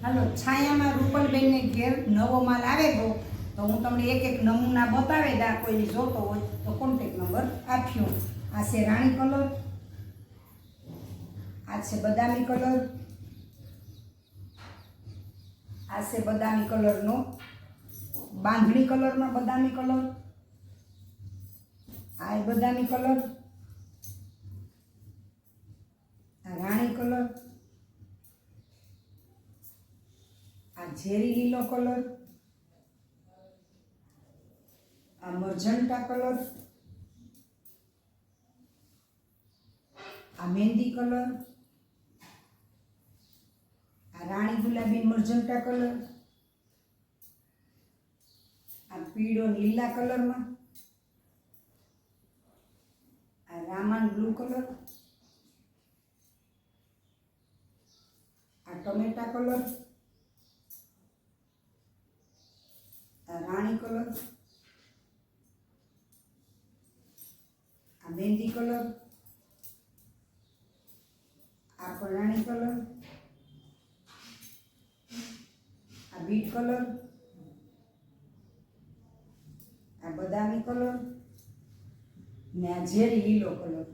હાલો, છાયામાં રૂપલબેનને ઘેર નવો માલ આવેલો તો હું તમને એક એક નમૂના બતાવી દા, કોઈને જોતો હોય તો કોન્ટેક નંબર આપ્યો. આ છે રાણી કલર, આ છે બદામી કલર, આ છે બદામી કલરનો બાંધણી કલરમાં બદામી કલર, આ બદામી કલર, આ રાણી કલર, આ ઝેરી લીલો કલર, આ મર્જન્ટા કલર, આ મહેંદી કલર, આ રાણી ગુલાબી મર્જન્ટા કલર, આ પીળો લીલા કલરમાં, આ રામન બ્લુ કલર, આ ટમેટા કલર, આ રાણી કલર, આ મહેંદી કલર, આ પણ રાણી કલર, આ બીટ કલર, આ બદામી કલર ને આ ઝેરી લીલો કલર.